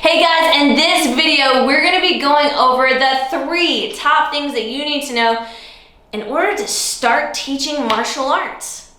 Hey guys, in this video, we're gonna be going over the 3 top things that you need to know in order to start teaching martial arts.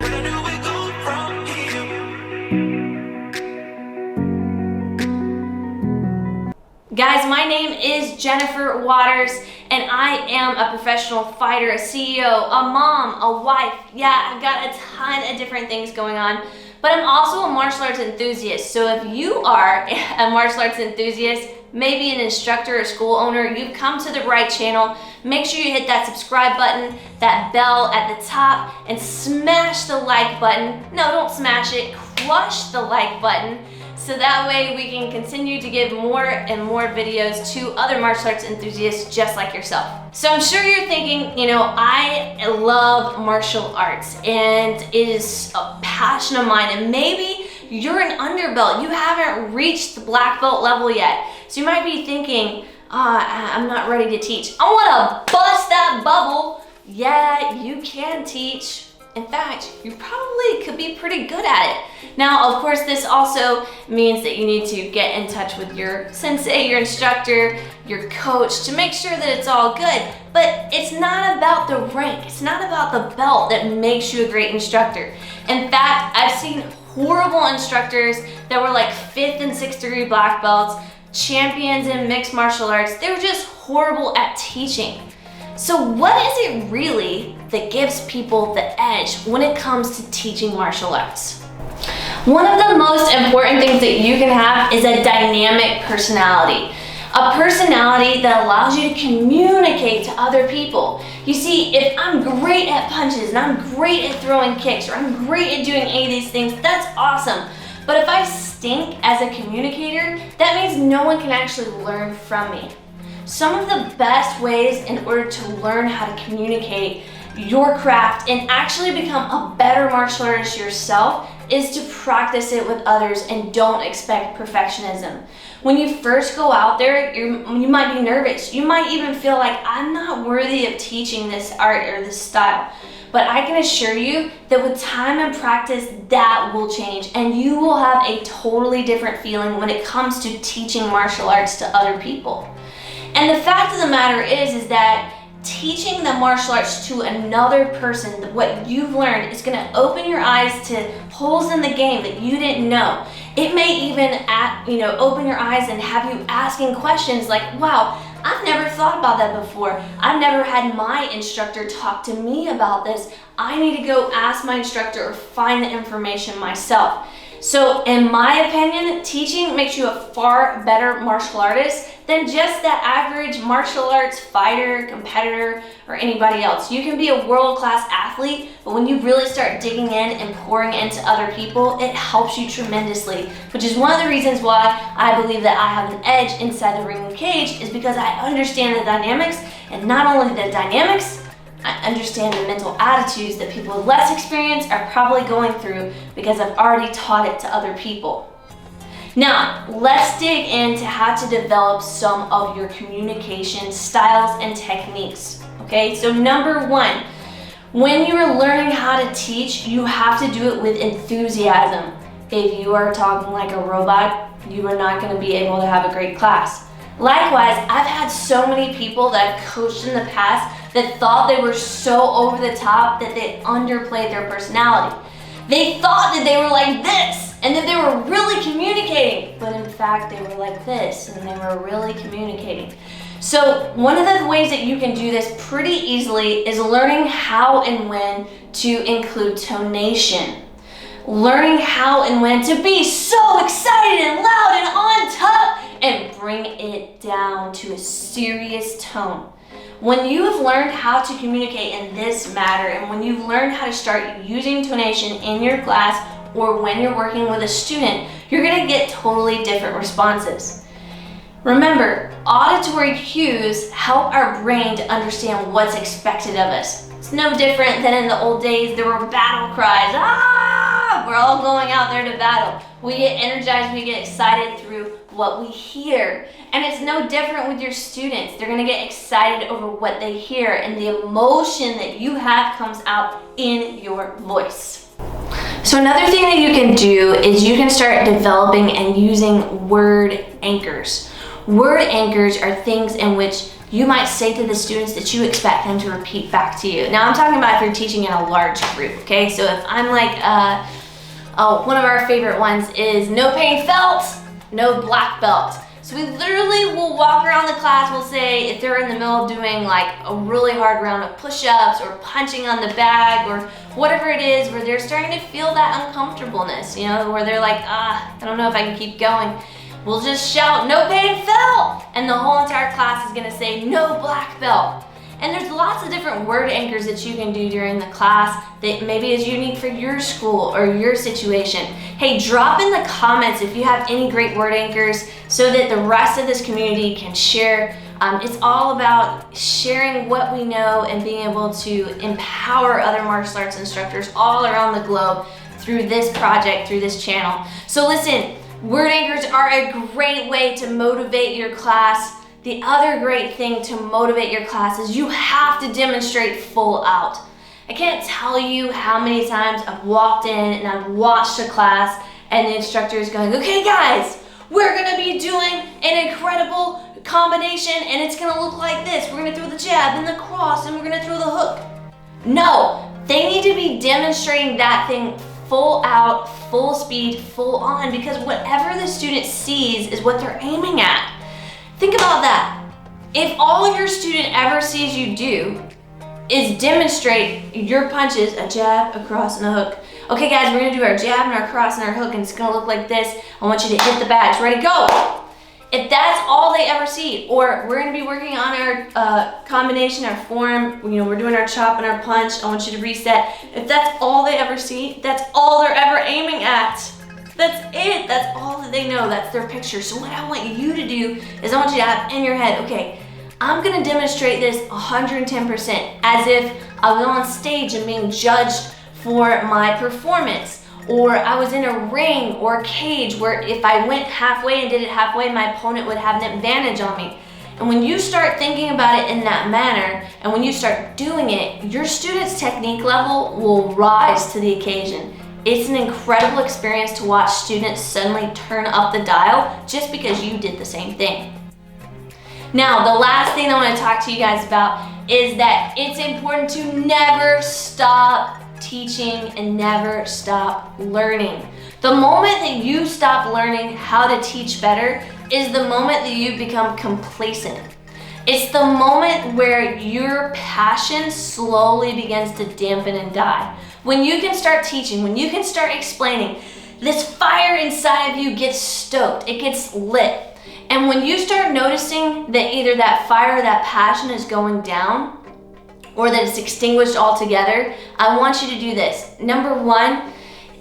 Guys, my name is Jennifer Waters, and I am a professional fighter, a CEO, a mom, a wife. Yeah, I've got a ton of different things going on, but I'm also a martial arts enthusiast. So if you are a martial arts enthusiast, maybe an instructor or school owner, you've come to the right channel. Make sure you hit that subscribe button, that bell at the top, and smash the like button. No, don't smash it, crush the like button. So that way we can continue to give more and more videos to other martial arts enthusiasts just like yourself. So I'm sure you're thinking, I love martial arts and it is a passion of mine, and maybe you're an underbelt, you haven't reached the black belt level yet. So you might be thinking, I'm not ready to teach. I wanna bust that bubble. Yeah, you can teach. In fact, you probably could be pretty good at it. Now, of course, this also means that you need to get in touch with your sensei, your instructor, your coach to make sure that it's all good. But it's not about the rank. It's not about the belt that makes you a great instructor. In fact, I've seen horrible instructors that were like 5th and 6th degree black belts, champions in mixed martial arts. They were just horrible at teaching. So what is it really that gives people the edge when it comes to teaching martial arts? One of the most important things that you can have is a dynamic personality. A personality that allows you to communicate to other people. You see, if I'm great at punches and I'm great at throwing kicks, or I'm great at doing any of these things, that's awesome. But if I stink as a communicator, that means no one can actually learn from me. Some of the best ways in order to learn how to communicate your craft and actually become a better martial artist yourself is to practice it with others and don't expect perfectionism. When you first go out there, you might be nervous. You might even feel like, I'm not worthy of teaching this art or this style. But I can assure you that with time and practice, that will change and you will have a totally different feeling when it comes to teaching martial arts to other people. And the fact of the matter is that teaching the martial arts to another person, what you've learned, is gonna open your eyes to holes in the game that you didn't know. It may even open your eyes and have you asking questions like, wow, I've never thought about that before. I've never had my instructor talk to me about this. I need to go ask my instructor or find the information myself. So in my opinion, teaching makes you a far better martial artist than just that average martial arts fighter, competitor, or anybody else. You can be a world-class athlete, but when you really start digging in and pouring into other people, it helps you tremendously, which is one of the reasons why I believe that I have an edge inside the ring and cage, is because I understand the dynamics, and not only the dynamics, I understand the mental attitudes that people with less experience are probably going through because I've already taught it to other people. Now, let's dig into how to develop some of your communication styles and techniques. Okay, so number 1, when you are learning how to teach, you have to do it with enthusiasm. If you are talking like a robot, you are not going to be able to have a great class. Likewise, I've had so many people that I've coached in the past that thought they were so over the top that they underplayed their personality. They thought that they were like this and that they were really communicating, but in fact they were like this and they were really communicating. So one of the ways that you can do this pretty easily is learning how and when to include tonation. Learning how and when to be so excited and loud and on top and bring it down to a serious tone. When you have learned how to communicate in this matter, and when you've learned how to start using tonation in your class or when you're working with a student, you're gonna get totally different responses. Remember, auditory cues help our brain to understand what's expected of us. It's no different than in the old days. There were battle cries. We're all going out there to battle. We get energized, we get excited through what we hear. And it's no different with your students. They're gonna get excited over what they hear, and the emotion that you have comes out in your voice. So another thing that you can do is you can start developing and using word anchors. Word anchors are things in which you might say to the students that you expect them to repeat back to you. Now I'm talking about if you're teaching in a large group, okay? So if I'm like, one of our favorite ones is no pain felt, no black belt. So we literally will walk around the class, we'll say if they're in the middle of doing like a really hard round of push-ups or punching on the bag or whatever it is where they're starting to feel that uncomfortableness, you know, where they're like, I don't know if I can keep going. We'll just shout, no pain felt, and the whole entire class is gonna say, no black belt. And there's lots of different word anchors that you can do during the class that maybe is unique for your school or your situation. Hey, drop in the comments if you have any great word anchors so that the rest of this community can share. It's all about sharing what we know and being able to empower other martial arts instructors all around the globe through this project, through this channel. So listen, word anchors are a great way to motivate your class. The other great thing to motivate your class is you have to demonstrate full out. I can't tell you how many times I've walked in and I've watched a class and the instructor is going, okay guys, we're gonna be doing an incredible combination and it's gonna look like this. We're gonna throw the jab and the cross and we're gonna throw the hook. No, they need to be demonstrating that thing full out, full speed, full on, because whatever the student sees is what they're aiming at. Think about that. If all your student ever sees you do is demonstrate your punches, a jab, a cross, and a hook. Okay guys, we're gonna do our jab and our cross and our hook and it's gonna look like this. I want you to hit the bags. Ready, go! If that's all they ever see, or we're gonna be working on our combination, our form, you know, we're doing our chop and our punch, I want you to reset. If that's all they ever see, that's all they're ever aiming at. That's it, that's all that they know, that's their picture. So what I want you to do is I want you to have in your head, okay, I'm gonna demonstrate this 110% as if I was on stage and being judged for my performance, or I was in a ring or a cage where if I went halfway and did it halfway, my opponent would have an advantage on me. And when you start thinking about it in that manner, and when you start doing it, your student's technique level will rise to the occasion. It's an incredible experience to watch students suddenly turn up the dial just because you did the same thing. Now, the last thing I want to talk to you guys about is that it's important to never stop teaching and never stop learning. The moment that you stop learning how to teach better is the moment that you become complacent. It's the moment where your passion slowly begins to dampen and die. When you can start teaching, when you can start explaining, this fire inside of you gets stoked, it gets lit. And when you start noticing that either that fire or that passion is going down or that it's extinguished altogether, I want you to do this. Number one,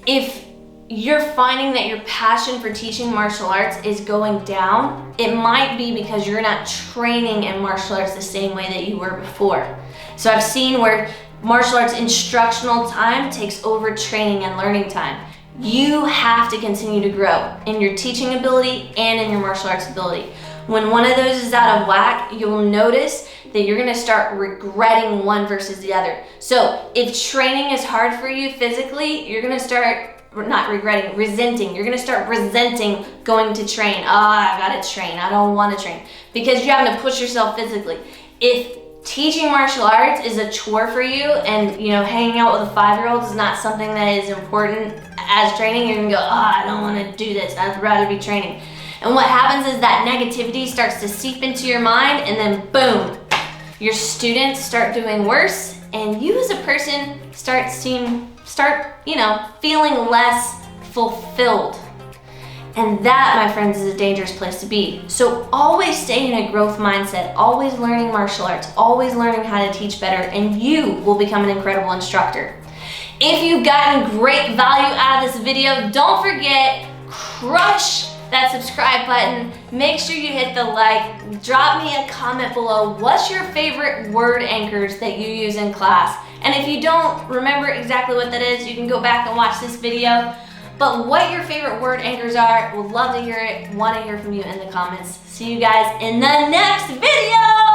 if you're finding that your passion for teaching martial arts is going down, it might be because you're not training in martial arts the same way that you were before. So I've seen where martial arts instructional time takes over training and learning time. You have to continue to grow in your teaching ability and in your martial arts ability. When one of those is out of whack, you'll notice that you're gonna start regretting one versus the other. So if training is hard for you physically, you're gonna start not regretting, resenting. You're gonna start resenting going to train. I gotta train, I don't wanna train. Because you're having to push yourself physically. If teaching martial arts is a chore for you and hanging out with a 5-year-old is not something that is important as training, you're gonna go, I don't wanna do this, I'd rather be training. And what happens is that negativity starts to seep into your mind and then boom, your students start doing worse and you as a person start feeling less fulfilled. And that, my friends, is a dangerous place to be. So always stay in a growth mindset, always learning martial arts, always learning how to teach better, and you will become an incredible instructor. If you've gotten great value out of this video, don't forget, crush that subscribe button. Make sure you hit the like. Drop me a comment below. What's your favorite word anchors that you use in class? And if you don't remember exactly what that is, you can go back and watch this video. But what your favorite word anchors are, would love to hear it, want to hear from you in the comments. See you guys in the next video!